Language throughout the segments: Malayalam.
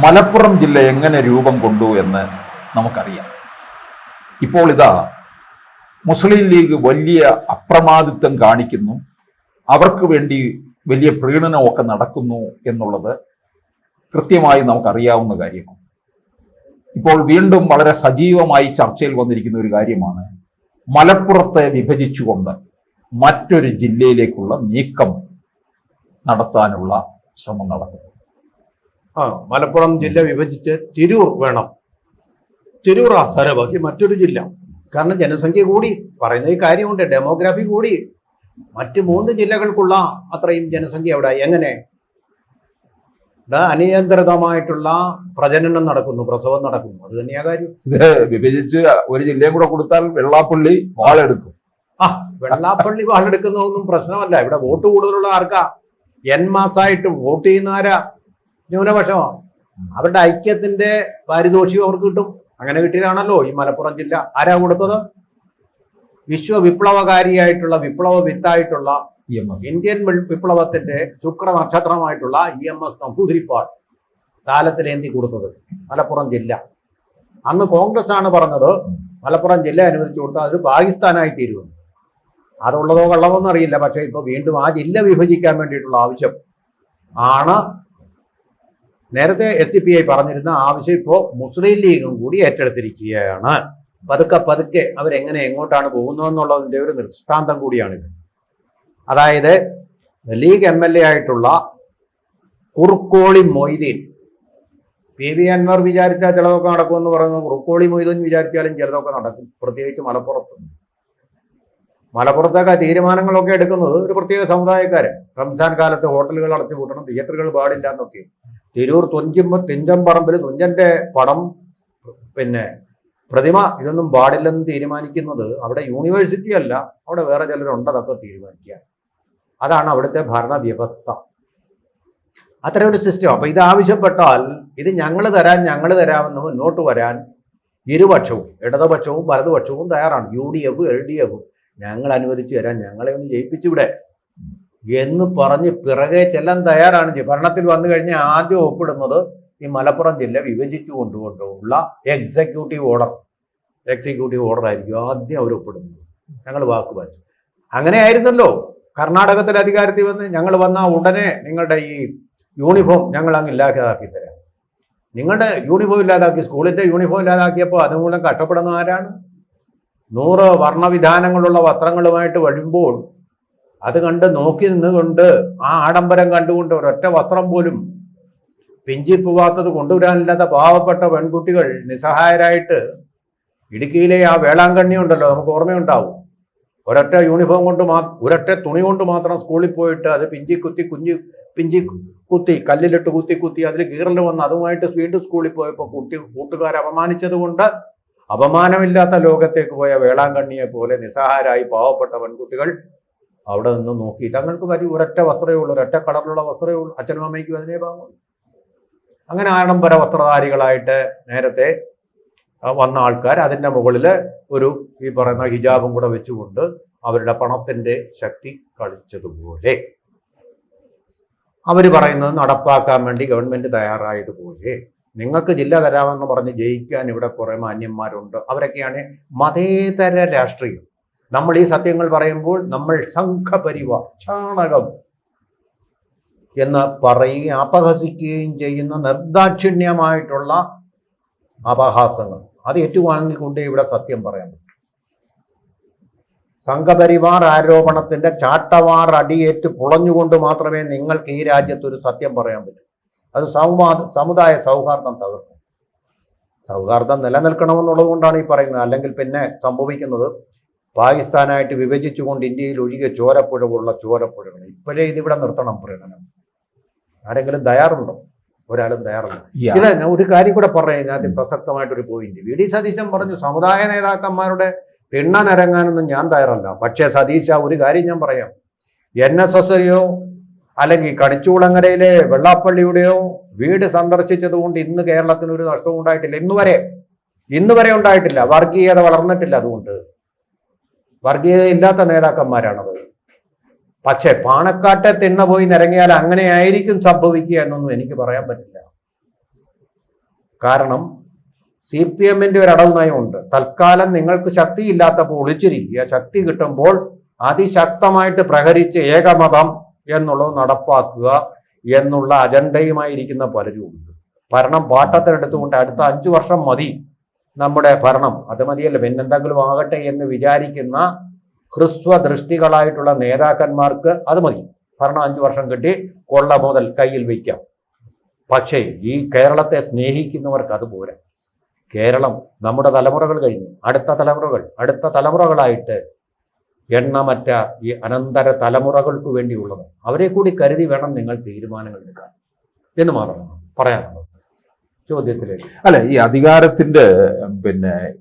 മലപ്പുറം ജില്ല എങ്ങനെ രൂപം കൊണ്ടു എന്ന് നമുക്കറിയാം. ഇപ്പോൾ ഇതാ മുസ്ലിം ലീഗ് വലിയ അപ്രമാദിത്വം കാണിക്കുന്നു, അവർക്ക് വേണ്ടി വലിയ പ്രീണനമൊക്കെ നടക്കുന്നു എന്നുള്ളത് കൃത്യമായി നമുക്കറിയാവുന്ന കാര്യമാണ്. ഇപ്പോൾ വീണ്ടും വളരെ സജീവമായി ചർച്ചയിൽ വന്നിരിക്കുന്ന ഒരു കാര്യമാണ് മലപ്പുറത്തെ വിഭജിച്ചുകൊണ്ട് മറ്റൊരു ജില്ലയിലേക്കുള്ള നീക്കം നടത്താനുള്ള ശ്രമം നടത്തുന്നു. മലപ്പുറം ജില്ല വിഭജിച്ച് തിരൂർ വേണം, തിരൂർ ആസ്ഥാനമാക്കി മറ്റൊരു ജില്ല. കാരണം ജനസംഖ്യ കൂടി, പറയുന്ന ഈ കാര്യമുണ്ട്, ഡെമോഗ്രാഫി കൂടി. മറ്റ് 3 ജില്ലകൾക്കുള്ള അത്രയും ജനസംഖ്യ എവിടെ? എങ്ങനെ? അനിയന്ത്രിതമായിട്ടുള്ള പ്രജനനം നടക്കുന്നു, പ്രസവം നടക്കുന്നു. അത് തന്നെയാ കാര്യം. ഇത് വിഭജിച്ച് ഒരു ജില്ലയും കൂടെ കൊടുത്താൽ വെള്ളാപ്പള്ളി വാളെടുക്കും. വെള്ളാപ്പള്ളി വാളെടുക്കുന്നതൊന്നും പ്രശ്നമല്ല. ഇവിടെ വോട്ട് കൂടുതലുള്ള ആർക്കാ? മാസമായിട്ട് വോട്ട് ചെയ്യുന്ന ആരാ? ന്യൂനപക്ഷമാണ്. അവരുടെ ഐക്യത്തിന്റെ പാരിതോഷികം അവർക്ക് കിട്ടും. അങ്ങനെ കിട്ടിയതാണല്ലോ ഈ മലപ്പുറം ജില്ല. ആരാ കൊടുത്തത്? വിപ്ലവകാരിയായിട്ടുള്ള വിപ്ലവ വിത്തായിട്ടുള്ള ഇന്ത്യൻ വിപ്ലവത്തിന്റെ ശുക്രനക്ഷത്രമായിട്ടുള്ള EMS നമ്പൂതിരിപ്പാട് കാലത്തിലേന്തി കൊടുത്തത് മലപ്പുറം ജില്ല. അന്ന് കോൺഗ്രസ് ആണ് പറഞ്ഞത് മലപ്പുറം ജില്ല അനുവദിച്ചു കൊടുത്താൽ അതൊരു പാകിസ്ഥാനായി തീരുമെന്ന്. അതുള്ളതോ കള്ളതൊന്നും അറിയില്ല. പക്ഷെ ഇപ്പൊ വീണ്ടും ആ ജില്ല വിഭജിക്കാൻ വേണ്ടിയിട്ടുള്ള ആവശ്യം ആണ്. നേരത്തെ SDPI പറഞ്ഞിരുന്ന ആവശ്യം ഇപ്പോൾ മുസ്ലിം ലീഗും കൂടി ഏറ്റെടുത്തിരിക്കുകയാണ്. പതുക്കെ പതുക്കെ അവരെങ്ങനെ എങ്ങോട്ടാണ് പോകുന്നതെന്നുള്ളതിൻ്റെ ഒരു ദൃഷ്ടാന്തം കൂടിയാണിത്. അതായത് ലീഗ് MLA ആയിട്ടുള്ള കുറുക്കോളി മൊയ്തീൻ, PV അൻവർ വിചാരിച്ചാൽ ചിലതൊക്കെ നടക്കുമെന്ന് പറയുന്നത്, കുറുക്കോളി മൊയ്തീൻ വിചാരിച്ചാലും ചിലതൊക്കെ നടക്കും. പ്രത്യേകിച്ച് മലപ്പുറത്തൊക്കെ തീരുമാനങ്ങളൊക്കെ എടുക്കുന്നത് ഒരു പ്രത്യേക സമുദായക്കാര്. റംസാൻ കാലത്ത് ഹോട്ടലുകൾ അടച്ചു പൂട്ടണം, തിയേറ്ററുകൾ പാടില്ല എന്നൊക്കെ. തിരൂർ തുഞ്ചമ്പറമ്പിൽ തുഞ്ചന്റെ പടം, പിന്നെ പ്രതിമ, ഇതൊന്നും പാടില്ലെന്ന് തീരുമാനിക്കുന്നത് അവിടെ യൂണിവേഴ്സിറ്റി അല്ല, അവിടെ വേറെ ചിലരുണ്ട് അതൊക്കെ തീരുമാനിക്കുക. അതാണ് അവിടുത്തെ ഭരണവ്യവസ്ഥ. അത്ര ഒരു സിസ്റ്റം. അപ്പൊ ഇത് ആവശ്യപ്പെട്ടാൽ ഇത് ഞങ്ങൾ തരാമെന്ന് മുന്നോട്ട് വരാൻ ഇരുപക്ഷവും, ഇടതുപക്ഷവും വലതുപക്ഷവും തയ്യാറാണ്. UDF LDF ഞങ്ങൾ അനുവദിച്ചു തരാൻ, ഞങ്ങളെ ഒന്ന് ജയിപ്പിച്ചുവിടെ എന്ന് പറഞ്ഞ് പിറകെ ചെല്ലാൻ തയ്യാറാണ്. ഭരണത്തിൽ വന്നു കഴിഞ്ഞാൽ ആദ്യം ഒപ്പിടുന്നത് ഈ മലപ്പുറം ജില്ല വിഭജിച്ചു കൊണ്ടുകൊണ്ടുള്ള എക്സിക്യൂട്ടീവ് ഓർഡർ ആയിരിക്കും ആദ്യം അവർ ഒപ്പിടുന്നത്. ഞങ്ങൾ വാക്ക് പാലിച്ചു. അങ്ങനെ ആയിരുന്നല്ലോ കർണാടകത്തിൽ അധികാരത്തിൽ വന്ന്. ഞങ്ങൾ വന്നാൽ ഉടനെ നിങ്ങളുടെ ഈ യൂണിഫോം ഞങ്ങൾ അങ്ങ് ഇല്ലാതാക്കി തരാം. നിങ്ങളുടെ യൂണിഫോം ഇല്ലാതാക്കി, സ്കൂളിൻ്റെ യൂണിഫോം ഇല്ലാതാക്കിയപ്പോൾ അതുമൂലം കഷ്ടപ്പെടുന്ന ആരാണ്? 100 വർണ്ണവിധാനങ്ങളുള്ള വസ്ത്രങ്ങളുമായിട്ട് വരുമ്പോൾ അത് കണ്ട് നോക്കി നിന്നുകൊണ്ട് ആ ആഡംബരം കണ്ടുകൊണ്ട് ഒരൊറ്റ വസ്ത്രം പോലും പിഞ്ചിപ്പോവാത്തത് കൊണ്ടുവരാനില്ലാത്ത പാവപ്പെട്ട പെൺകുട്ടികൾ നിസ്സഹായരായിട്ട് ഇടുക്കിയിലെ ആ വേളാങ്കണ്ണി ഉണ്ടല്ലോ, നമുക്ക് ഓർമ്മയുണ്ടാവും. ഒരൊറ്റ യൂണിഫോം കൊണ്ട് ഒരൊറ്റ തുണി കൊണ്ട് മാത്രം സ്കൂളിൽ പോയിട്ട് അത് പിഞ്ചി കുത്തി കല്ലിലിട്ട് കുത്തി അതിൽ കീറൽ വന്ന് അതുമായിട്ട് വീണ്ടും സ്കൂളിൽ പോയപ്പോൾ കൂട്ടുകാരെ അപമാനിച്ചത് കൊണ്ട് അപമാനമില്ലാത്ത ലോകത്തേക്ക് പോയ വേളാങ്കണ്ണിയെ പോലെ നിസ്സഹായരായി പാവപ്പെട്ട പെൺകുട്ടികൾ അവിടെ നിന്ന് നോക്കി തങ്ങൾക്ക് ഒരൊറ്റ വസ്ത്രമേ ഉള്ളൂ, ഒരൊറ്റ കളറിലുള്ള വസ്ത്രമേ ഉള്ളൂ. അച്ഛനും അമ്മയ്ക്കും അതിനെ പാങ്ങുള്ളൂ. അങ്ങനെ ആഡംബര വസ്ത്രധാരികളായിട്ട് നേരത്തെ വന്ന ആൾക്കാർ അതിൻ്റെ മുകളിൽ ഒരു ഈ പറയുന്ന ഹിജാബും കൂടെ വെച്ചുകൊണ്ട് അവരുടെ പണത്തിൻ്റെ ശക്തി കളിച്ചതുപോലെ അവർ പറയുന്നത് നടപ്പാക്കാൻ വേണ്ടി ഗവൺമെൻറ് തയ്യാറായതുപോലെ നിങ്ങൾക്ക് ജില്ല തരാമെന്ന് പറഞ്ഞ് ജയിക്കാൻ ഇവിടെ കുറേ മാന്യന്മാരുണ്ട്. അവരൊക്കെയാണ് മതേതര രാഷ്ട്രീയം. നമ്മൾ ഈ സത്യങ്ങൾ പറയുമ്പോൾ നമ്മൾ സംഘപരിവാർ, ചാണകം എന്ന് പറയുകയും അപഹസിക്കുകയും ചെയ്യുന്ന നിർദാക്ഷിണ്യമായിട്ടുള്ള അപഹാസങ്ങൾ അത് ഏറ്റുവാങ്ങിക്കൊണ്ടേ ഇവിടെ സത്യം പറയാൻ പറ്റും. സംഘപരിവാർ ആരോപണത്തിന്റെ ചാട്ടവാർ അടിയേറ്റ് പുളഞ്ഞുകൊണ്ട് മാത്രമേ നിങ്ങൾക്ക് ഈ രാജ്യത്തൊരു സത്യം പറയാൻ പറ്റൂ. അത് സമുദായ സൗഹാർദ്ദം തകർക്കും. സൗഹാർദ്ദം നിലനിൽക്കണമെന്നുള്ളത് കൊണ്ടാണ് ഈ പറയുന്നത്. അല്ലെങ്കിൽ പിന്നെ സംഭവിക്കുന്നത് പാകിസ്ഥാനായിട്ട് വിഭജിച്ചുകൊണ്ട് ഇന്ത്യയിൽ ഒഴികെ ചോരപ്പുഴവുള്ള ചോരപ്പുഴകൾ. ഇപ്പോഴേ ഇതിവിടെ നിർത്തണം പ്രകടനം. ആരെങ്കിലും തയ്യാറുണ്ടോ? ഒരാളും തയ്യാറുണ്ട്. ഇത് ഒരു കാര്യം കൂടെ പറയാം ഇതിനകത്ത് പ്രസക്തമായിട്ടൊരു പോയിന്റ്. VD സതീശൻ പറഞ്ഞു സമുദായ നേതാക്കന്മാരുടെ തിണ്ണനിരങ്ങാനൊന്നും ഞാൻ തയ്യാറല്ല. പക്ഷേ സതീശ, ഒരു കാര്യം ഞാൻ പറയാം. NSSയോ അല്ലെങ്കിൽ കണിച്ചൂളങ്ങരയിലെ വെള്ളാപ്പള്ളിയുടെയോ വീട് സന്ദർശിച്ചത് കൊണ്ട് ഇന്ന് കേരളത്തിന് ഒരു നഷ്ടവും ഉണ്ടായിട്ടില്ല. ഇന്ന് വരെ ഉണ്ടായിട്ടില്ല. വർഗീയത വളർന്നിട്ടില്ല. അതുകൊണ്ട് വർഗീയത ഇല്ലാത്ത നേതാക്കന്മാരാണത്. പക്ഷെ പാണക്കാട്ടെ തിണ്ണ പോയി നിരങ്ങിയാൽ അങ്ങനെ ആയിരിക്കും സംഭവിക്കുക എന്നൊന്നും എനിക്ക് പറയാൻ പറ്റില്ല. കാരണം CPM-ന്റെ ഒരു അടവ് നയമുണ്ട്. തൽക്കാലം നിങ്ങൾക്ക് ശക്തിയില്ലാത്തപ്പോൾ ഒളിച്ചിരിക്കുക, ശക്തി കിട്ടുമ്പോൾ അതിശക്തമായിട്ട് പ്രഹരിച്ച് ഏകമതം എന്നുള്ളത് നടപ്പാക്കുക എന്നുള്ള അജണ്ടയുമായിരിക്കുന്ന പലരുമുണ്ട്. ഭരണം പാട്ടത്തിനെടുത്തുകൊണ്ട് അടുത്ത 5 വർഷം മതി നമ്മുടെ ഭരണം, അത് മതിയല്ലോ പിന്നെന്തെങ്കിലും ആകട്ടെ എന്ന് വിചാരിക്കുന്ന ഹ്രസ്വദൃഷ്ടികളായിട്ടുള്ള നേതാക്കന്മാർക്ക് അത് മതി. ഭരണം 5 വർഷം കിട്ടി കൊള്ള മുതൽ കയ്യിൽ വയ്ക്കാം. പക്ഷേ ഈ കേരളത്തെ സ്നേഹിക്കുന്നവർക്ക് അത് പോരാ. കേരളം നമ്മുടെ തലമുറകൾ കഴിഞ്ഞു, അടുത്ത തലമുറകളായിട്ട് എണ്ണമറ്റ ഈ അനന്തര തലമുറകൾക്ക് വേണ്ടിയുള്ളത്, അവരെ കൂടി കരുതി വേണം നിങ്ങൾ തീരുമാനങ്ങൾ എടുക്കാൻ എന്ന് മാത്രമാണ് പറയാനുള്ളത്. ചോദ്യത്തിലേക്ക് അല്ല, ഈ അധികാരത്തിന്റെ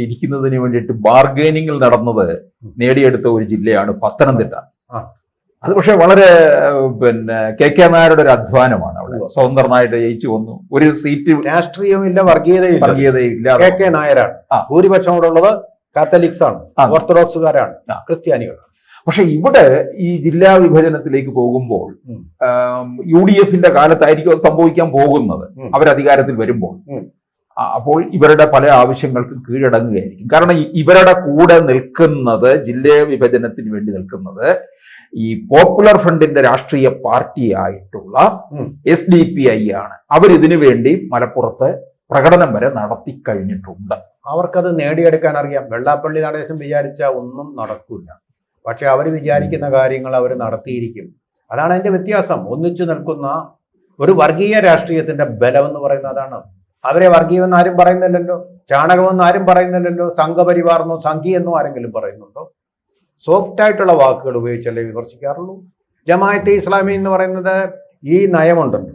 ഇരിക്കുന്നതിന് വേണ്ടിയിട്ട് ബാർഗൈനിങ്ങിൽ നടന്നത് നേടിയെടുത്ത ഒരു ജില്ലയാണ് പത്തനംതിട്ട. അത് പക്ഷെ വളരെ KK നായരുടെ ഒരു അധ്വാനമാണ്. അവിടെ സ്വതന്ത്രനായിട്ട് ജയിച്ചു വന്നു, ഒരു സീറ്റ്, രാഷ്ട്രീയമില്ല, വർഗീയതയില്ല. KK നായരാണ്. ഭൂരിപക്ഷം കൂടെ ഉള്ളത് കാത്തലിക്സ് ആണ്, ഓർത്തഡോക്സുകാരാണ്, ക്രിസ്ത്യാനികളാണ്. പക്ഷെ ഇവിടെ ഈ ജില്ലാ വിഭജനത്തിലേക്ക് പോകുമ്പോൾ UDF-ന്റെ കാലത്തായിരിക്കും അത് സംഭവിക്കാൻ പോകുന്നത്. അവരധികാരത്തിൽ വരുമ്പോൾ അപ്പോൾ ഇവരുടെ പല ആവശ്യങ്ങൾക്കും കീഴടങ്ങുകയായിരിക്കും. കാരണം ഇവരുടെ കൂടെ നിൽക്കുന്നത്, ജില്ലാ വിഭജനത്തിന് വേണ്ടി നിൽക്കുന്നത് ഈ പോപ്പുലർ ഫ്രണ്ടിന്റെ രാഷ്ട്രീയ പാർട്ടിയായിട്ടുള്ള SDPI ആണ്. അവരിതിനു വേണ്ടി മലപ്പുറത്ത് പ്രകടനം വരെ നടത്തി കഴിഞ്ഞിട്ടുണ്ട്. അവർക്കത് നേടിയെടുക്കാൻ അറിയാം. വെള്ളാപ്പള്ളി നടേശൻ വിചാരിച്ചാൽ ഒന്നും നടക്കില്ല, പക്ഷെ അവർ വിചാരിക്കുന്ന കാര്യങ്ങൾ അവർ നടത്തിയിരിക്കും. അതാണ് അതിന്റെ വ്യത്യാസം. ഒന്നിച്ചു നിൽക്കുന്ന ഒരു വർഗീയ രാഷ്ട്രീയത്തിന്റെ ബലം എന്ന് പറയുന്നത് അതാണ്. അവരെ വർഗീയമെന്ന് ആരും പറയുന്നില്ലല്ലോ, ചാണകമെന്ന് ആരും പറയുന്നില്ലല്ലോ, സംഘപരിവാറെന്നോ സംഘിയെന്നോ ആരെങ്കിലും പറയുന്നുണ്ടോ? സോഫ്റ്റ് ആയിട്ടുള്ള വാക്കുകൾ ഉപയോഗിച്ചല്ലേ വിമർശിക്കാറുള്ളൂ. ജമാഅത്തെ ഇസ്ലാമി എന്ന് പറയുന്നത് ഈ നയമുണ്ടല്ലോ,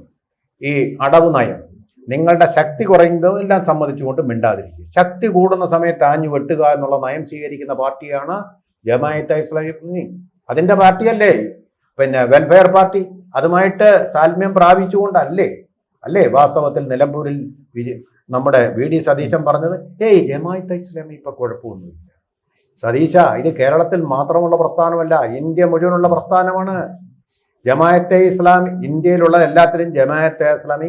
ഈ അടവ് നയം, നിങ്ങളുടെ ശക്തി കുറയുന്നതും എല്ലാം സമ്മതിച്ചുകൊണ്ട് മിണ്ടാതിരിക്കുക, ശക്തി കൂടുന്ന സമയത്ത് ആഞ്ഞു വെട്ടുക എന്നുള്ള നയം സ്വീകരിക്കുന്ന പാർട്ടിയാണ് ജമാഅത്തെ ഇസ്ലാമി. അതിന്റെ പാർട്ടിയല്ലേ വെൽഫെയർ പാർട്ടി? അതുമായിട്ട് സാൽമ്യം പ്രാപിച്ചുകൊണ്ടല്ലേ വാസ്തവത്തിൽ നിലമ്പൂരിൽ നമ്മുടെ VD സതീശൻ പറഞ്ഞത്, ജമാഅത്തെ ഇസ്ലാമി ഇപ്പൊ കുഴപ്പമൊന്നുമില്ല. സതീശ, ഇത് കേരളത്തിൽ മാത്രമുള്ള പ്രസ്ഥാനമല്ല, ഇന്ത്യ മുഴുവനുള്ള പ്രസ്ഥാനമാണ്. ജമാഅത്തെ ഇസ്ലാമി ഇന്ത്യയിലുള്ള എല്ലാത്തിലും ജമാഅത്തെ ഇസ്ലാമി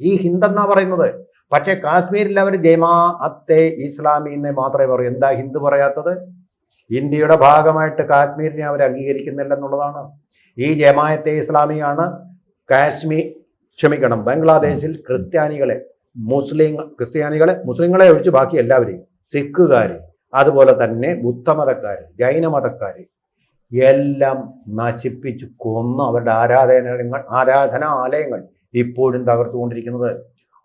ഈ ഹിന്ദെന്നാ പറയുന്നത്. പക്ഷെ കാശ്മീരിൽ അവർ ജമാഅത്തെ ഇസ്ലാമി എന്ന് മാത്രമേ പറയൂ. എന്താ ഹിന്ദു പറയാത്തത്? ഇന്ത്യയുടെ ഭാഗമായിട്ട് കാശ്മീരിനെ അവർ അംഗീകരിക്കുന്നില്ലെന്നുള്ളതാണ്. ഈ ജമാഅത്തെ ഇസ്ലാമിയാണ് ബംഗ്ലാദേശിൽ മുസ്ലിങ്ങളെ ഒഴിച്ച് ബാക്കി എല്ലാവരെയും, സിഖുകാർ, അതുപോലെ തന്നെ ബുദ്ധമതക്കാർ, ജൈനമതക്കാർ എല്ലാം നശിപ്പിച്ച് കൊന്ന് അവരുടെ ആരാധനാലയങ്ങൾ ഇപ്പോഴും തകർത്തുകൊണ്ടിരിക്കുന്നത്.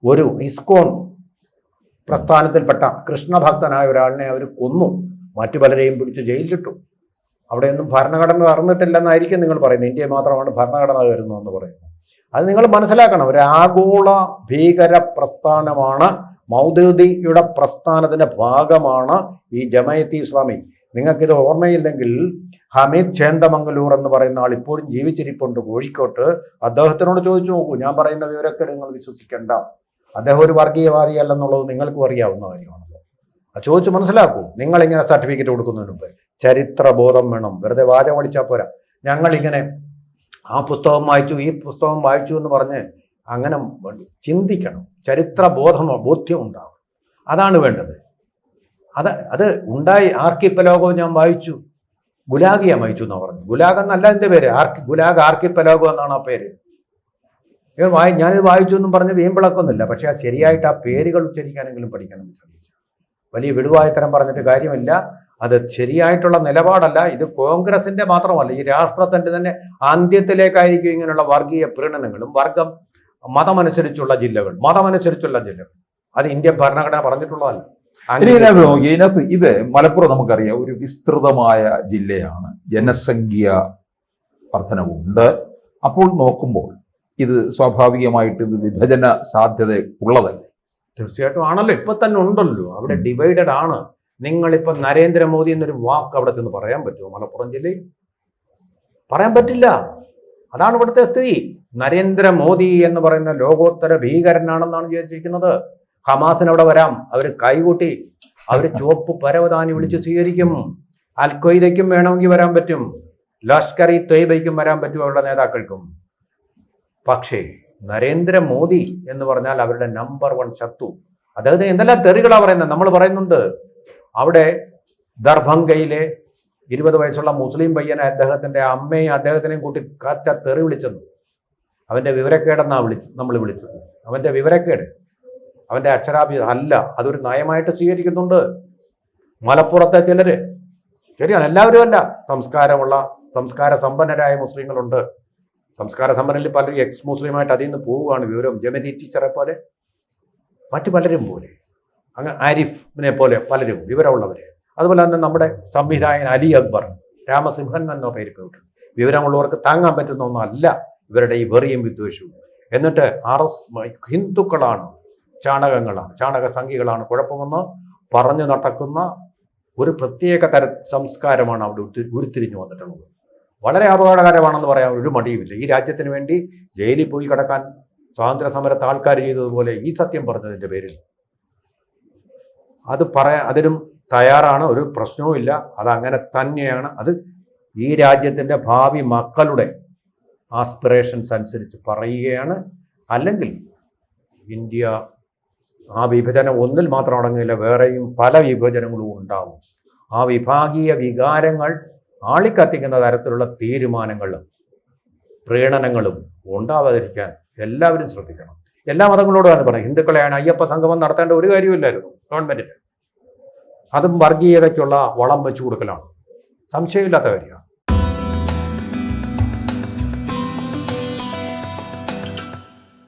ഒരു ഇസ്കോൺ പ്രസ്ഥാനത്തിൽപ്പെട്ട കൃഷ്ണഭക്തനായ ഒരാളിനെ അവർ കൊന്നു, മറ്റു പലരെയും പിടിച്ച് ജയിലിലിട്ടു. അവിടെയൊന്നും ഭരണഘടന തറന്നിട്ടില്ലെന്നായിരിക്കും നിങ്ങൾ പറയുന്നത്. ഇന്ത്യയിൽ മാത്രമാണ് ഭരണഘടന വരുന്നതെന്ന് പറയുന്നത്. അത് നിങ്ങൾ മനസ്സിലാക്കണം. ഒരു ആഗോള ഭീകര പ്രസ്ഥാനമാണ്, മൗദൂദിയുടെ പ്രസ്ഥാനത്തിന്റെ ഭാഗമാണ് ഈ ജമാഅത്തെ ഇസ്ലാമി. നിങ്ങൾക്കിത് ഓർമ്മയില്ലെങ്കിൽ ഹമീദ് ചേന്ദമംഗലൂർ എന്ന് പറയുന്ന ആൾ ഇപ്പോഴും ജീവിച്ചിരിപ്പുണ്ട് കോഴിക്കോട്ട്. അദ്ദേഹത്തിനോട് ചോദിച്ചു നോക്കൂ, ഞാൻ പറയുന്ന വിവരമൊക്കെ നിങ്ങൾ വിശ്വസിക്കേണ്ട, അദ്ദേഹം ഒരു വർഗീയവാദിയല്ലെന്നുള്ളത് നിങ്ങൾക്കും അറിയാവുന്ന കാര്യമാണല്ലോ. അത് ചോദിച്ച് മനസ്സിലാക്കൂ. നിങ്ങളിങ്ങനെ സർട്ടിഫിക്കറ്റ് കൊടുക്കുന്നതിന് മുമ്പ് ചരിത്രബോധം വേണം. വെറുതെ വാചകം അടിച്ചാൽ പോരാ. ഞങ്ങളിങ്ങനെ ആ പുസ്തകം വായിച്ചു, ഈ പുസ്തകം വായിച്ചു എന്ന് പറഞ്ഞ് അങ്ങനെ ചിന്തിക്കണം. ബോധ്യം ഉണ്ടാവും. അതാണ് വേണ്ടത്. അത് ഉണ്ടായി. ആർക്കിപ്പലോഗോ ഞാൻ വായിച്ചു, ഗുലാഗിയ വായിച്ചു എന്നാണ് പറഞ്ഞു. ഗുലാഗ് എന്നല്ല എൻ്റെ പേര്, ഗുലാഗ് ആർക്കിപ്പലോഗോ എന്നാണ് ആ പേര്. ഞാനിത് വായിച്ചു എന്നും പറഞ്ഞ് വീമ്പിളക്കൊന്നുമില്ല. പക്ഷെ ആ ശരിയായിട്ട് ആ പേരുകൾ ഉച്ചരിക്കാനെങ്കിലും പഠിക്കണം. വലിയ വിടുവായത്തരം പറഞ്ഞിട്ട് കാര്യമില്ല. അത് ശരിയായിട്ടുള്ള നിലപാടല്ല. ഇത് കോൺഗ്രസിന്റെ മാത്രമല്ല, ഈ രാഷ്ട്രത്തിന്റെ തന്നെ അന്ത്യത്തിലേക്കായിരിക്കും ഇങ്ങനെയുള്ള വർഗീയ പ്രീണനങ്ങളും മതമനുസരിച്ചുള്ള ജില്ലകൾ. അത് ഇന്ത്യൻ ഭരണഘടന പറഞ്ഞിട്ടുള്ളതല്ല. ഇതിനകത്ത് ഇത് മലപ്പുറം നമുക്കറിയാം ഒരു വിസ്തൃതമായ ജില്ലയാണ്, ജനസംഖ്യ വർധനവുണ്ട്. അപ്പോൾ നോക്കുമ്പോൾ ഇത് സ്വാഭാവികമായിട്ട് ഇത് വിഭജന സാധ്യത ഉള്ളതല്ലേ? തീർച്ചയായിട്ടും ആണല്ലോ. ഇപ്പൊ തന്നെ ഉണ്ടല്ലോ, അവിടെ ഡിവൈഡഡ് ആണ്. നിങ്ങളിപ്പോ നരേന്ദ്രമോദി എന്നൊരു വാക്ക് അവിടെ ചെന്ന് പറയാൻ പറ്റുമോ? മലപ്പുറം ജില്ലയിൽ പറയാൻ പറ്റില്ല. അതാണ് ഇവിടുത്തെ സ്ഥിതി. നരേന്ദ്രമോദി എന്ന് പറയുന്ന ലോകോത്തര ഭീകരനാണെന്നാണ് വിചാരിച്ചിരിക്കുന്നത്. ഹമാസിന് അവിടെ വരാം, അവർ കൈകൂട്ടി, അവർ ചുവപ്പ് പരവതാനി വിളിച്ച് സ്വീകരിക്കും. അൽ-ഖ്വയ്ദയ്ക്കും വേണമെങ്കിൽ വരാൻ പറ്റും, ലഷ്കർ-ഇ ത്വയ്ബയ്ക്കും വരാൻ പറ്റും, അവരുടെ നേതാക്കൾക്കും. പക്ഷേ നരേന്ദ്രമോദി എന്ന് പറഞ്ഞാൽ അവരുടെ നമ്പർ 1 ശത്രു. അദ്ദേഹത്തിന് എന്തെല്ലാം തെറികളാണ് പറയുന്നത്. നമ്മൾ പറയുന്നുണ്ട് അവിടെ ദർഭംഗയിലെ 20 വയസ്സുള്ള മുസ്ലിം പയ്യനെ അദ്ദേഹത്തിൻ്റെ അമ്മയും അദ്ദേഹത്തിനെയും കൂട്ടി കാച്ച തെറി വിളിച്ചെന്ന്. അവൻ്റെ വിവരക്കേടെന്നാണ് നമ്മൾ വിളിച്ചത്. അവൻ്റെ വിവരക്കേട്, അവൻ്റെ അക്ഷരാഭ്യാസം അല്ല, അതൊരു നയമായിട്ട് സ്വീകരിക്കുന്നുണ്ട് മലപ്പുറത്തെ ചിലർ. ശരിയാണ്, എല്ലാവരും അല്ല. സംസ്കാര സമ്പന്നരായ മുസ്ലിങ്ങളുണ്ട്. സംസ്കാര സമ്പന്നരിൽ പലരും എക്സ് മുസ്ലിമായിട്ട് അതിൽ നിന്ന് പോവുകയാണ്. വിവരം ജമതി ടീച്ചറെ പോലെ മറ്റു പലരും പോലെ, അങ്ങ് ആരിഫിനെ പോലെ പലരും വിവരമുള്ളവർ. അതുപോലെ തന്നെ നമ്മുടെ സംവിധായകൻ അലി അക്ബർ, രാമസിംഹൻ എന്നോ പേര് പോയിട്ട്, വിവരമുള്ളവർക്ക് താങ്ങാൻ പറ്റുന്ന ഒന്നല്ല ഇവരുടെ ഈ വെറിയും വിദ്വേഷവും. എന്നിട്ട് ഹിന്ദുക്കളാണ്, ചാണക സംഖ്യകളാണ് കുഴപ്പമെന്ന് പറഞ്ഞു നടക്കുന്ന ഒരു പ്രത്യേക സംസ്കാരമാണ് അവിടെ ഉരുത്തിരിഞ്ഞു വന്നിട്ടുള്ളത്. വളരെ അപകടകരമാണെന്ന് പറയാൻ ഒരു മടിയുമില്ല. ഈ രാജ്യത്തിന് വേണ്ടി ജയിലിൽ പോയി കിടക്കാൻ സ്വാതന്ത്ര്യ സമരത്തെ ആൾക്കാർ ചെയ്തതുപോലെ ഈ സത്യം പറഞ്ഞതിൻ്റെ പേരിൽ അതിനും തയ്യാറാണ്, ഒരു പ്രശ്നവുമില്ല. അതങ്ങനെ തന്നെയാണ്. അത് ഈ രാജ്യത്തിൻ്റെ ഭാവി മക്കളുടെ ആസ്പിറേഷൻസ് അനുസരിച്ച് പറയുകയാണ്. അല്ലെങ്കിൽ ഇന്ത്യ ആ വിഭജനം ഒന്നിൽ മാത്രം അടങ്ങില്ല, വേറെയും പല വിഭജനങ്ങളും ഉണ്ടാവും. ആ വിഭാഗീയ വികാരങ്ങൾ ആളിക്കത്തിക്കുന്ന തരത്തിലുള്ള തീരുമാനങ്ങളും പ്രീണനങ്ങളും ഉണ്ടാവാതിരിക്കാൻ എല്ലാവരും ശ്രദ്ധിക്കണം. എല്ലാ മതങ്ങളോടുമാണ് പറയുന്നത്. ഹിന്ദുക്കളെയാണ് അയ്യപ്പ സംഗമം നടത്തേണ്ട ഒരു കാര്യമില്ലായിരുന്നു ഗവൺമെൻറ്റിന്. അതും വർഗീയതയ്ക്കുള്ള വളം വെച്ചു കൊടുക്കലാണ്, സംശയമില്ലാത്ത കാര്യമാണ്.